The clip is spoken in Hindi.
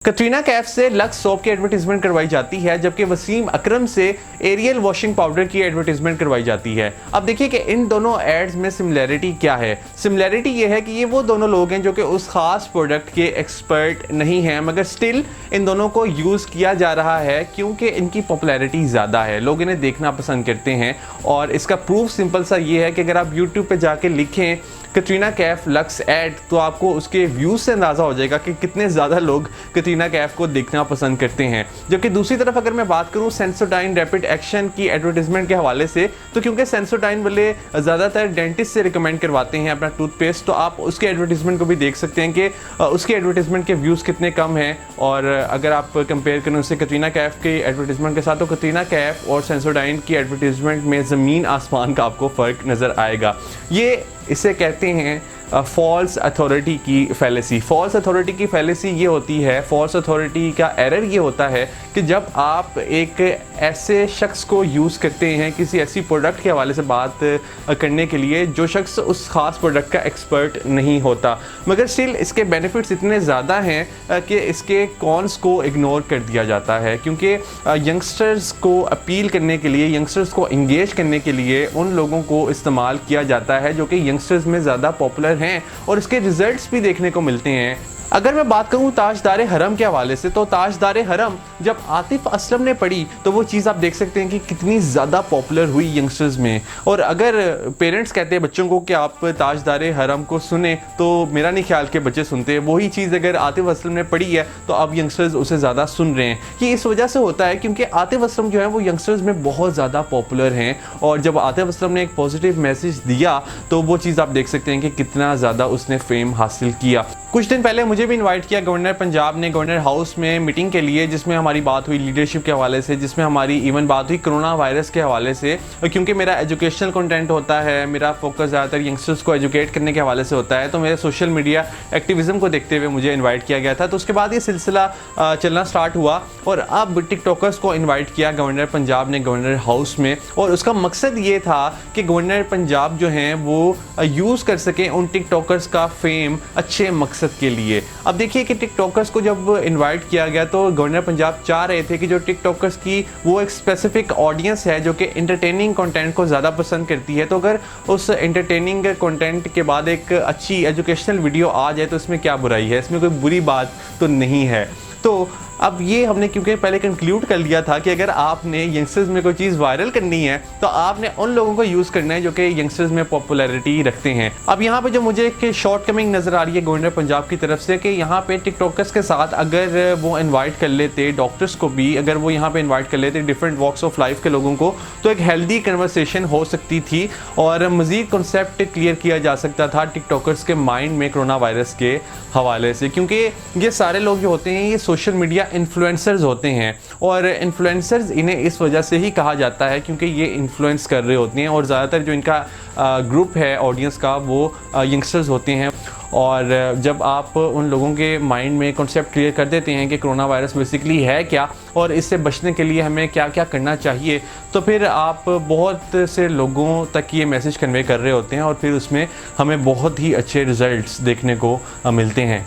कटरीना कैफ से लक्स सोप की एडवर्टीजमेंट करवाई जाती है, जबकि वसीम अकरम से एरियल वॉशिंग पाउडर की एडवर्टीजमेंट करवाई जाती है। अब देखिए कि इन दोनों एड्स में सिमिलैरिटी क्या है। सिमिलैरिटी ये है कि ये वो दोनों लोग हैं जो कि उस खास प्रोडक्ट के एक्सपर्ट नहीं हैं, मगर स्टिल इन दोनों को यूज़ किया जा रहा है क्योंकि इनकी पॉपुलैरिटी ज़्यादा है, लोग इन्हें देखना पसंद करते हैं। और इसका प्रूफ सिंपल सा ये है कि अगर आप यूट्यूब पर जाके लिखें कटरीना कैफ लक्स एड, तो आपको उसके व्यूज़ से अंदाज़ा हो जाएगा कि कितने ज़्यादा लोग कटरीना कैफ को देखना पसंद करते हैं। जबकि दूसरी तरफ अगर मैं बात करूं सेंसोडाइन रैपिड एक्शन की एडवर्टीजमेंट के हवाले से, तो क्योंकि सेंसोडाइन वाले ज़्यादातर डेंटिस्ट से रिकमेंड करवाते हैं अपना टूथपेस्ट, तो आप उसके एडवर्टीजमेंट को भी देख सकते हैं कि उसके एडवर्टीजमेंट के व्यूज़ कितने कम हैं। और अगर आप कंपेयर करें उससे कटरीना कैफ के एडवर्टीजमेंट के साथ, तो कटरीना कैफ और सेंसोडाइन की एडवर्टीजमेंट में ज़मीन आसमान का आपको फ़र्क नज़र आएगा। ये इसे कहते हैं फॉल्स अथॉरिटी की फैलेसी। फॉल्स अथॉरिटी की फैलेसी ये होती है, फॉल्स अथॉरिटी का एरर ये होता है कि जब आप एक ऐसे शख्स को यूज़ करते हैं किसी ऐसी प्रोडक्ट के हवाले से बात करने के लिए जो शख्स उस ख़ास प्रोडक्ट का एक्सपर्ट नहीं होता, मगर स्टिल इसके बेनिफिट्स इतने ज़्यादा हैं कि इसके कॉन्स को इग्नोर कर दिया जाता है। क्योंकि यंगस्टर्स को अपील करने के लिए, यंगस्टर्स को इंगेज करने के लिए उन लोगों को इस्तेमाल किया जाता है जो कि यंगस्टर्स में ज़्यादा पॉपुलर हैं और इसके रिजल्ट्स भी देखने को मिलते हैं। अगर मैं बात करूं ताजदारे हरम के हवाले से, तो ताजदारे हरम जब आतिफ असलम ने पढ़ी तो वो चीज़ आप देख सकते हैं कि कितनी ज़्यादा पॉपुलर हुई यंगस्टर्स में। और अगर पेरेंट्स कहते हैं बच्चों को कि आप ताजदारे हरम को सुने, तो मेरा नहीं ख्याल के बच्चे सुनते। वही चीज़ अगर आतिफ असलम ने पढ़ी है तो अब यंगस्टर्स उसे ज़्यादा सुन रहे हैं। ये इस वजह से होता है क्योंकि आतिफ असलम जो है वो यंगस्टर्स में बहुत ज़्यादा पॉपुलर हैं, और जब आतिफ असलम ने एक पॉजिटिव मैसेज दिया तो वो चीज़ आप देख सकते हैं कि कितना ज़्यादा उसने फेम हासिल किया। कुछ दिन पहले मुझे भी इनवाइट किया गवर्नर पंजाब ने गवर्नर हाउस में मीटिंग के लिए, जिसमें हमारी बात हुई लीडरशिप के हवाले से, जिसमें हमारी इवन बात हुई कोरोना वायरस के हवाले से। क्योंकि मेरा एजुकेशनल कंटेंट होता है, मेरा फोकस ज़्यादातर यंगस्टर्स को एजुकेट करने के हवाले से होता है, तो मेरे सोशल मीडिया एक्टिविज़म को देखते हुए मुझे इन्वाइट किया गया था। तो उसके बाद ये सिलसिला चलना स्टार्ट हुआ और अब टिकटॉकर्स को इन्वाइट किया गवर्नर पंजाब ने गवर्नर हाउस में। और उसका मकसद ये था कि गवर्नर पंजाब जो हैं वो यूज़ कर सकें उन टिकटॉकर्स का फेम अच्छे मकसद के लिए। अब देखिए कि टिकटॉकर्स को जब इनवाइट किया गया तो गवर्नर पंजाब चाह रहे थे कि जो टिकटॉकर्स की वो एक स्पेसिफिक ऑडियंस है जो कि एंटरटेनिंग कंटेंट को ज़्यादा पसंद करती है, तो अगर उस एंटरटेनिंग कंटेंट के बाद एक अच्छी एजुकेशनल वीडियो आ जाए तो इसमें क्या बुराई है, इसमें कोई बुरी बात तो नहीं है। तो अब ये हमने क्योंकि पहले कंक्लूड कर लिया था कि अगर आपने यंगस्टर्स में कोई चीज़ वायरल करनी है तो आपने उन लोगों को यूज़ करना है जो कि यंगस्टर्स में पॉपुलैरिटी रखते हैं। अब यहाँ पे जो मुझे एक शॉर्ट कमिंग नज़र आ रही है गवर्नर पंजाब की तरफ से कि यहाँ पे टिकटॉकर्स के साथ अगर वो इन्वाइट कर लेते डॉक्टर्स को भी, अगर वो यहाँ पे इन्वाइट कर लेते डिफरेंट वॉक्स ऑफ लाइफ के लोगों को, तो एक हेल्दी कन्वर्सेशन हो सकती थी और मज़ीद कॉन्सेप्ट क्लियर किया जा सकता था टिकटॉकर्स के माइंड में कोरोना वायरस के हवाले से। क्योंकि ये सारे लोग जो होते हैं ये सोशल मीडिया इन्फ्लुएंसर्स होते हैं, और इन्फ्लुएंसर्स इन्हें इस वजह से ही कहा जाता है क्योंकि ये इन्फ्लुएंस कर रहे होते हैं, और ज़्यादातर जो इनका ग्रुप है ऑडियंस का वो यंगस्टर्स होते हैं। और जब आप उन लोगों के माइंड में कॉन्सेप्ट क्लियर कर देते हैं कि कोरोना वायरस बेसिकली है क्या और इससे बचने के लिए हमें क्या क्या करना चाहिए, तो फिर आप बहुत से लोगों तक ये मैसेज कन्वे कर रहे होते हैं और फिर उसमें हमें बहुत ही अच्छे रिजल्ट्स देखने को मिलते हैं।